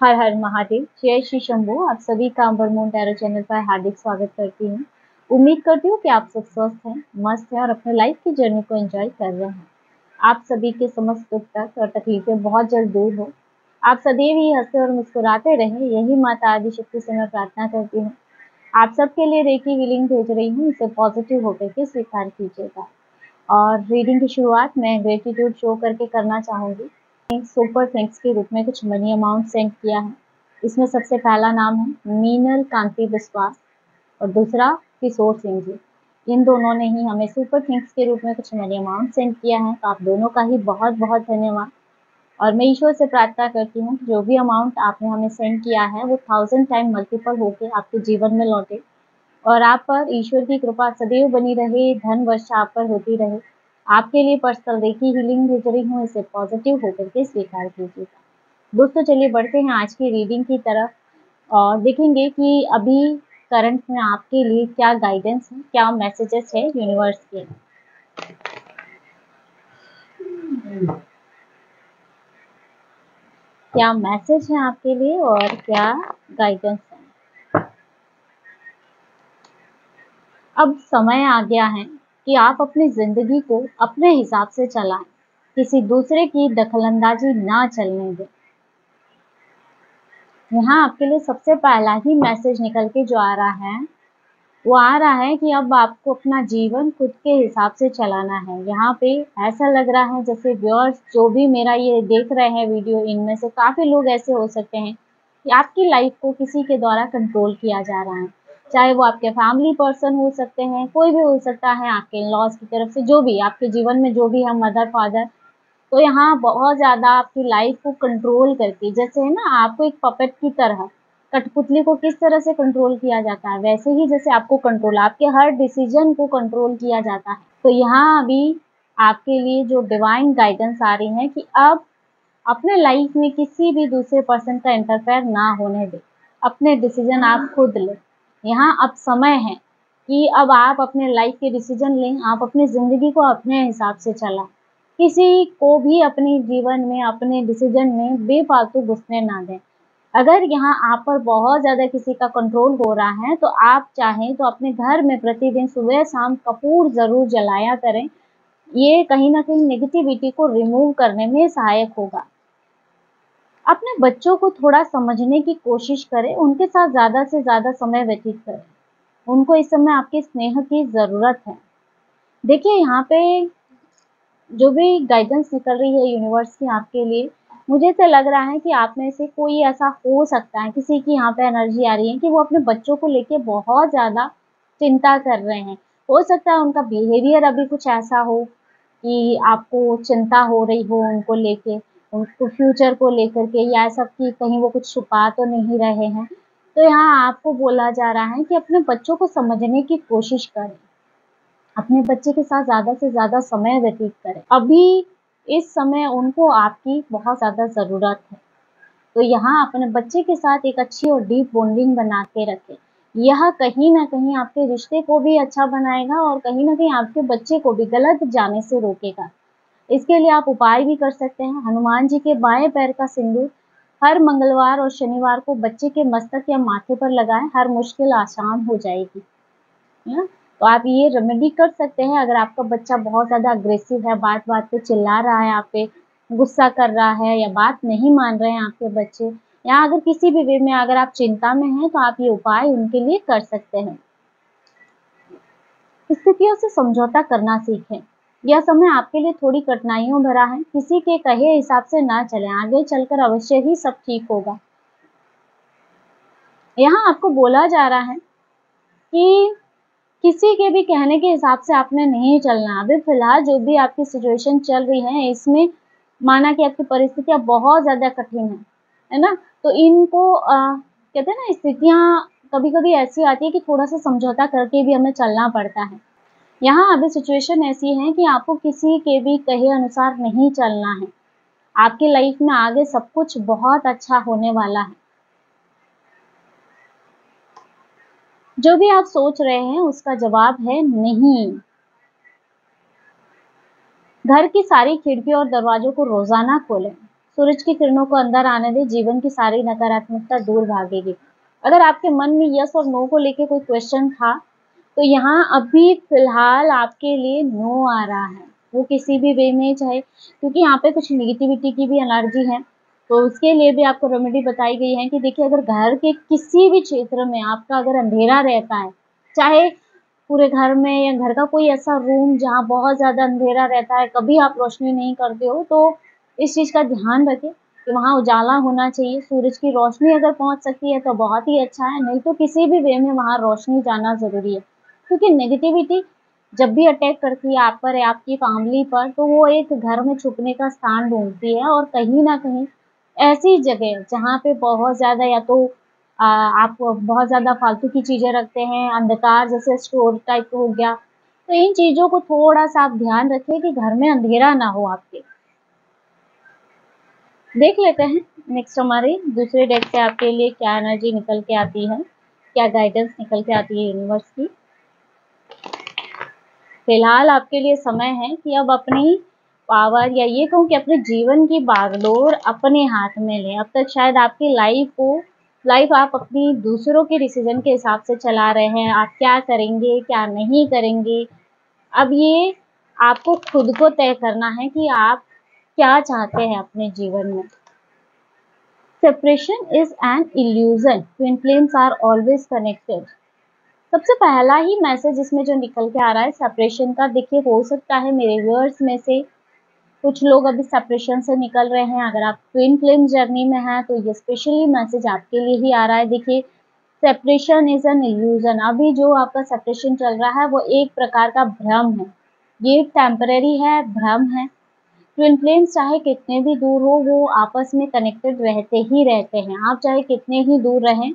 हर हर महादेव। जय श्री शंभू। आप सभी का अम्बर मून टैरो चैनल पर हार्दिक स्वागत करती हूँ। उम्मीद करती हूँ कि आप सब स्वस्थ हैं, मस्त हैं और अपने लाइफ की जर्नी को एंजॉय कर रहे हैं। आप सभी के समस्त दुख दर्द और तकलीफें बहुत जल्द दूर हो। आप सदैव ही हंसते और मुस्कुराते रहें, यही माता आदिशक्ति से मैं प्रार्थना करती हूँ। आप सबके लिए रेकी हीलिंग भेज रही हूँ, इसे पॉजिटिव होकर के स्वीकार कीजिएगा। और रीडिंग की शुरुआत मैं ग्रेटिट्यूड शो करके करना चाहूँगी। सुपर थैंक्स के रूप में कुछ मनी अमाउंट सेंड किया है। इसमें सबसे पहला नाम है मीनल कांति विश्वास और दूसरा किशोर सिंह जी। इन दोनों ने ही हमें सुपर थैंक्स के रूप में कुछ मनी अमाउंट सेंड किया है, तो आप दोनों का ही बहुत बहुत धन्यवाद। और मैं ईश्वर से प्रार्थना करती हूँ जो भी अमाउंट आपने हमें सेंड किया है वो 1000 टाइम मल्टीपल होकर आपके जीवन में लौटे और आप पर ईश्वर की कृपा सदैव बनी रहे, धन वर्षा आप पर होती रहे। आपके लिए पर्सनल रेकी हीलिंग भेज रही हूँ, इसे पॉजिटिव होकर के स्वीकार कीजिएगा। दोस्तों चलिए बढ़ते हैं आज की रीडिंग की तरफ और देखेंगे कि अभी करंट में आपके लिए क्या गाइडेंस है, क्या मैसेजेस है यूनिवर्स के। क्या मैसेज है आपके लिए और क्या गाइडेंस है। अब समय आ गया है कि आप अपनी जिंदगी को अपने हिसाब से चलाएं, किसी दूसरे की दखलंदाजी ना चलने दें। यहाँ आपके लिए सबसे पहला ही मैसेज निकल के जो आ रहा है वो आ रहा है कि अब आपको अपना जीवन खुद के हिसाब से चलाना है। यहाँ पे ऐसा लग रहा है जैसे व्यूअर्स जो भी मेरा ये देख रहे हैं वीडियो, इनमें से काफ़ी लोग ऐसे हो सकते हैं कि आपकी लाइफ को किसी के द्वारा कंट्रोल किया जा रहा है। चाहे वो आपके फैमिली पर्सन हो सकते हैं, कोई भी हो सकता है, आपके इन लॉज की तरफ से, जो भी आपके जीवन में जो भी है, मदर फादर। तो यहाँ बहुत ज़्यादा आपकी लाइफ को कंट्रोल करके, जैसे है ना आपको एक पपेट की तरह, कठपुतली को किस तरह से कंट्रोल किया जाता है वैसे ही जैसे आपको कंट्रोल, आपके हर डिसीजन को कंट्रोल किया जाता है। तो यहाँ अभी आपके लिए जो डिवाइन गाइडेंस आ रही है कि अब अपने लाइफ में किसी भी दूसरे पर्सन का इंटरफेयर ना होने दे, अपने डिसीजन आप खुद लें। यहाँ अब समय है कि अब आप अपने लाइफ के डिसीजन लें, आप अपनी ज़िंदगी को अपने हिसाब से चलाएं, किसी को भी अपने जीवन में, अपने डिसीजन में बेफालतू घुसने ना दें। अगर यहाँ आप पर बहुत ज़्यादा किसी का कंट्रोल हो रहा है तो आप चाहें तो अपने घर में प्रतिदिन सुबह शाम कपूर ज़रूर जलाया करें। ये कहीं ना कहीं नेगेटिविटी को रिमूव करने में सहायक होगा। अपने बच्चों को थोड़ा समझने की कोशिश करें, उनके साथ ज़्यादा से ज़्यादा समय व्यतीत करें। उनको इस समय आपके स्नेह की ज़रूरत है। देखिए यहाँ पे जो भी गाइडेंस निकल रही है यूनिवर्स की आपके लिए, मुझे ऐसा लग रहा है कि आप में से कोई ऐसा हो सकता है, किसी की यहाँ पे एनर्जी आ रही है कि वो अपने बच्चों को लेके बहुत ज़्यादा चिंता कर रहे हैं। हो सकता है उनका बिहेवियर अभी कुछ ऐसा हो कि आपको चिंता हो रही हो उनको लेके, उनको फ्यूचर को लेकर के, या ऐसा कि कहीं वो कुछ छुपा तो नहीं रहे हैं। तो यहाँ आपको बोला जा रहा है कि अपने बच्चों को समझने की कोशिश करें, अपने बच्चे के साथ ज़्यादा से ज़्यादा समय व्यतीत करें। अभी इस समय उनको आपकी बहुत ज़्यादा ज़रूरत है। तो यहाँ अपने बच्चे के साथ एक अच्छी और डीप बॉन्डिंग बना के रखें। यह कहीं ना कहीं आपके रिश्ते को भी अच्छा बनाएगा और कहीं ना कहीं आपके बच्चे को भी गलत जाने से रोकेगा। इसके लिए आप उपाय भी कर सकते हैं। हनुमान जी के बाएं पैर का सिंदूर हर मंगलवार और शनिवार को बच्चे के मस्तक या माथे पर लगाएं, हर मुश्किल आसान हो जाएगी। है ना? तो आप ये रेमेडी कर सकते हैं। अगर आपका बच्चा बहुत ज़्यादा अग्रेसिव है, बात बात पे चिल्ला रहा है, आप पे गुस्सा कर रहा है या बात नहीं मान रहे हैं आपके बच्चे, या अगर किसी भी वे में अगर आप चिंता में हैं तो आप ये उपाय उनके लिए कर सकते हैं। स्थितियों से समझौता करना सीखें। यह समय आपके लिए थोड़ी कठिनाइयों भरा है। किसी के कहे हिसाब से ना चलें, आगे चलकर अवश्य ही सब ठीक होगा। यहाँ आपको बोला जा रहा है कि किसी के भी कहने के हिसाब से आपने नहीं चलना। अभी फिलहाल जो भी आपकी सिचुएशन चल रही है इसमें माना कि आपकी परिस्थितियाँ बहुत ज़्यादा कठिन है ना? तो इनको कहते हैं ना, स्थितियाँ कभी-कभी ऐसी आती है कि थोड़ा-सा समझौता करके भी हमें चलना पड़ता है। यहाँ अभी सिचुएशन ऐसी है कि आपको किसी के भी कहे अनुसार नहीं चलना है। आपकी लाइफ में आगे सब कुछ बहुत अच्छा होने वाला है। जो भी आप सोच रहे हैं उसका जवाब है नहीं। घर की सारी खिड़कियों और दरवाजों को रोजाना खोलें। सूरज की किरणों को अंदर आने दे, जीवन की सारी नकारात्मकता दूर भागेगी। अगर आपके मन में यस और नो को लेके कोई क्वेश्चन था, तो यहाँ अभी फिलहाल आपके लिए नो आ रहा है। वो किसी भी वे में चाहे, क्योंकि यहाँ पे कुछ नेगेटिविटी की भी एनर्जी है, तो उसके लिए भी आपको रेमेडी बताई गई है कि देखिए, अगर घर के किसी भी क्षेत्र में आपका अगर अंधेरा रहता है, चाहे पूरे घर में या घर का कोई ऐसा रूम जहाँ बहुत ज़्यादा अंधेरा रहता है, कभी आप रोशनी नहीं करते हो, तो इस चीज़ का ध्यान रखें कि वहाँ उजाला होना चाहिए। सूरज की रोशनी अगर पहुँच सकती है तो बहुत ही अच्छा है, नहीं तो किसी भी वे में वहाँ रोशनी जाना ज़रूरी है। क्योंकि नेगेटिविटी जब भी अटैक करती है आप पर या आपकी फैमिली पर, तो वो एक घर में छुपने का स्थान ढूँढती है, और कहीं न कहीं ऐसी जगह जहाँ पे बहुत ज़्यादा या तो आप बहुत ज़्यादा फालतू की चीज़ें रखते हैं, अंधकार जैसे स्टोर टाइप हो गया, तो इन चीज़ों को थोड़ा-सा आप ध्यान रखें कि घर में अंधेरा ना हो आपके। देख लेते हैं नेक्स्ट हमारे दूसरे डेक से आपके लिए क्या एनर्जी निकल के आती है, क्या गाइडेंस निकल के आती है यूनिवर्स की। फिलहाल आपके लिए समय है कि अब अपनी पावर, या ये कहूँ कि अपने जीवन की बागडोर अपने हाथ में लें। अब तक शायद आपकी लाइफ आप अपनी दूसरों के डिसीजन के हिसाब से चला रहे हैं, आप क्या करेंगे क्या नहीं करेंगे। अब ये आपको खुद को तय करना है कि आप क्या चाहते हैं अपने जीवन में। Separation is an illusion, twin flames are always connected. सबसे पहला ही मैसेज इसमें जो निकल के आ रहा है सेपरेशन का, देखिए हो सकता है मेरे व्यूअर्स में से कुछ लोग अभी सेपरेशन से निकल रहे हैं। अगर आप ट्विन फ्लेम जर्नी में हैं तो ये स्पेशली मैसेज आपके लिए ही आ रहा है। देखिए, सेपरेशन इज एन इल्यूजन, अभी जो आपका सेपरेशन चल रहा है वो एक प्रकार का भ्रम है, ये टेम्पररी है, भ्रम है। ट्विन फ्लेम्स चाहे कितने भी दूर हो, वो आपस में कनेक्टेड रहते ही रहते हैं। आप चाहे कितने ही दूर रहें,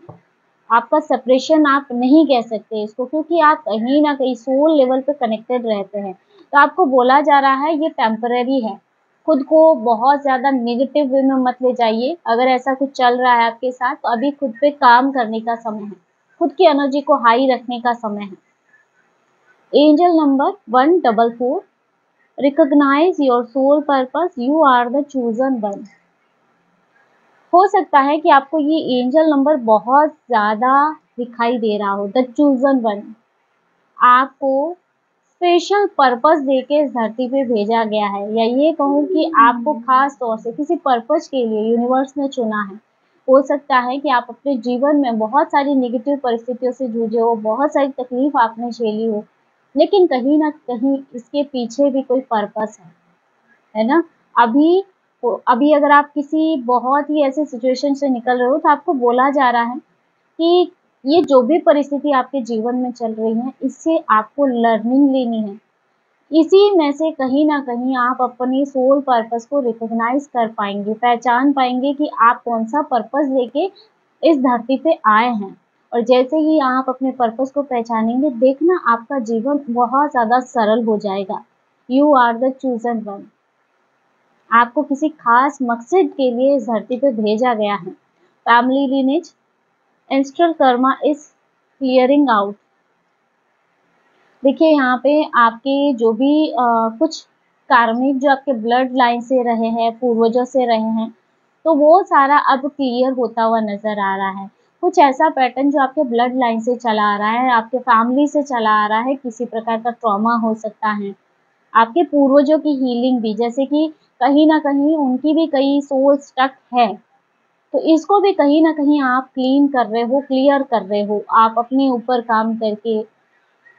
आपका सेपरेशन आप नहीं कह सकते इसको, क्योंकि आप कहीं ना कहीं सोल लेवल पे कनेक्टेड रहते हैं। तो आपको बोला जा रहा है ये टेम्पररी है। खुद को बहुत ज़्यादा नेगेटिव वे में मत ले जाइए। अगर ऐसा कुछ चल रहा है आपके साथ, तो अभी खुद पे काम करने का समय है, खुद की एनर्जी को हाई रखने का समय है। Angel number 144, recognise your soul purpose, you are the chosen one. हो सकता है कि आपको ये एंजल नंबर बहुत ज़्यादा दिखाई दे रहा हो, द चूजन वन। आपको स्पेशल पर्पस देके इस धरती पे भेजा गया है, या ये कहूँ कि आपको खास तौर से किसी पर्पस के लिए यूनिवर्स ने चुना है। हो सकता है कि आप अपने जीवन में बहुत सारी नेगेटिव परिस्थितियों से जूझे हो, बहुत सारी तकलीफ आपने झेली हो, लेकिन कहीं ना कहीं इसके पीछे भी कोई पर्पस है ना। अभी अभी अगर आप किसी बहुत ही ऐसे सिचुएशन से निकल रहे हो, तो आपको बोला जा रहा है कि ये जो भी परिस्थिति आपके जीवन में चल रही है, इससे आपको लर्निंग लेनी है। इसी में से कहीं ना कहीं आप अपनी सोल पर्पस को रिकॉग्नाइज कर पाएंगे, पहचान पाएंगे कि आप कौन सा पर्पस लेके इस धरती पे आए हैं। और जैसे ही आप अपने पर्पस को पहचानेंगे, देखना आपका जीवन बहुत ज़्यादा सरल हो जाएगा। You are the chosen one. आपको किसी खास मकसद के लिए इस धरती पे भेजा गया है। Family lineage, ancestral karma is clearing out. देखिए, यहाँ पे आपके जो भी कुछ कार्मिक जो आपके ब्लड लाइन से रहे हैं, पूर्वजों से रहे हैं, तो वो सारा अब क्लियर होता हुआ नजर आ रहा है। कुछ ऐसा पैटर्न जो आपके ब्लड लाइन से चला आ रहा है, आपके फैमिली से चला आ रहा है, किसी प्रकार का ट्रॉमा हो सकता है। आपके पूर्वजों की हीलिंग भी, जैसे कि कहीं ना कहीं उनकी भी कई सोल स्टक है, तो इसको भी कहीं ना कहीं आप क्लीन कर रहे हो, क्लियर कर रहे हो आप अपने ऊपर काम करके।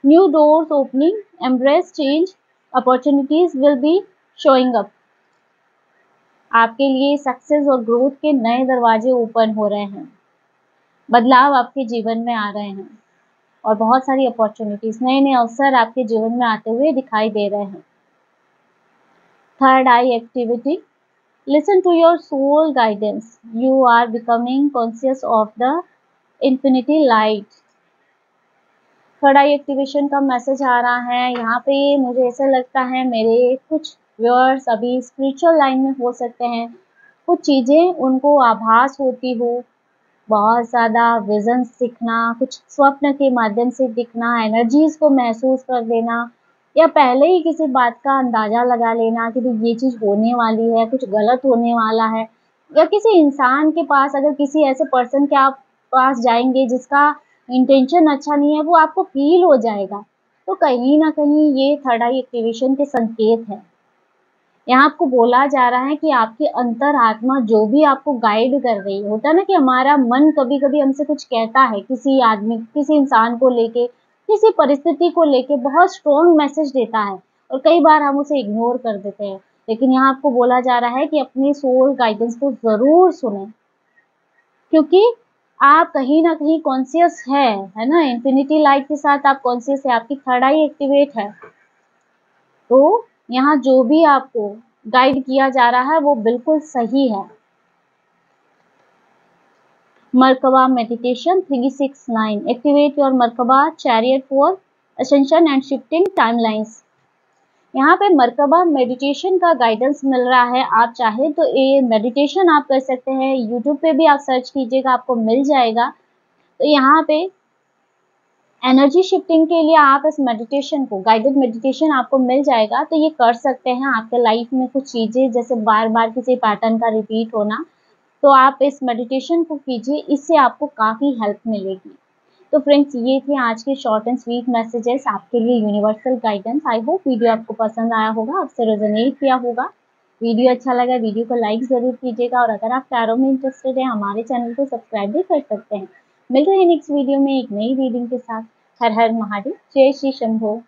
New doors opening, embrace change, opportunities will be showing up. आपके लिए सक्सेस और ग्रोथ के नए दरवाजे ओपन हो रहे हैं, बदलाव आपके जीवन में आ रहे हैं, और बहुत सारी अपॉर्चुनिटीज, नए नए अवसर आपके जीवन में आते हुए दिखाई दे रहे हैं। Third I activity, listen to your soul guidance, you are becoming conscious of the infinity light। Third I activation का मैसेज आ रहा है यहाँ पे। मुझे ऐसा लगता है मेरे कुछ व्यूअर्स अभी स्पिरिचुअल लाइन में हो सकते हैं, कुछ चीज़ें उनको आभास होती हो, बहुत ज़्यादा विजन्स दिखना, कुछ स्वप्न के माध्यम से दिखना, एनर्जीज को महसूस कर देना, या पहले ही किसी बात का अंदाजा लगा लेना कि भाई ये चीज होने वाली है, कुछ गलत होने वाला है, या किसी इंसान के पास, अगर किसी ऐसे पर्सन के आप पास जाएंगे जिसका इंटेंशन अच्छा नहीं है, वो आपको फील हो जाएगा। तो कहीं ना कहीं ये थर्ड आई एक्टिवेशन के संकेत है। यहाँ आपको बोला जा रहा है कि आपकी अंतर आत्मा जो भी आपको गाइड कर रही है, होता है ना कि हमारा मन कभी कभी हमसे कुछ कहता है, किसी आदमी, किसी इंसान को लेके, किसी परिस्थिति को लेके बहुत स्ट्रॉन्ग मैसेज देता है, और कई बार हम उसे इग्नोर कर देते हैं। लेकिन यहाँ आपको बोला जा रहा है कि अपनी सोल गाइडेंस को जरूर सुने, क्योंकि आप कहीं ना कहीं कॉन्शियस है ना, इन्फिनिटी लाइट के साथ आप कॉन्शियस है, आपकी थर्ड आई एक्टिवेट है। तो यहाँ जो भी आपको गाइड किया जा रहा है वो बिल्कुल सही है। Merkaba meditation 369 activate your Merkaba chariot for ascension and shifting timelines. यहाँ पे मर्कबा मेडिटेशन का गाइडेंस मिल रहा है। आप चाहे तो ये मेडिटेशन आप कर सकते हैं, यूट्यूब पे भी आप सर्च कीजिएगा, आपको मिल जाएगा। तो यहाँ पे एनर्जी शिफ्टिंग के लिए आप इस मेडिटेशन को, गाइडेड मेडिटेशन आपको मिल जाएगा, तो ये कर सकते हैं। आपके लाइफ में कुछ चीजें जैसे बार बार किसी पैटर्न का रिपीट होना, तो आप इस मेडिटेशन को कीजिए, इससे आपको काफी हेल्प मिलेगी। तो फ्रेंड्स, ये थे आज के शॉर्ट एंड स्वीट मैसेजेस आपके लिए, universal guidance. I hope video आपको पसंद आया होगा, आपसे रेजोनेट किया होगा। वीडियो अच्छा लगा, वीडियो को लाइक जरूर कीजिएगा, और अगर आप टैरो में इंटरेस्टेड हैं, हमारे चैनल को सब्सक्राइब भी कर सकते हैं। मिलते हैं नेक्स्ट वीडियो में एक नई रीडिंग के साथ। हर हर महादेव, जय श्री शंभो।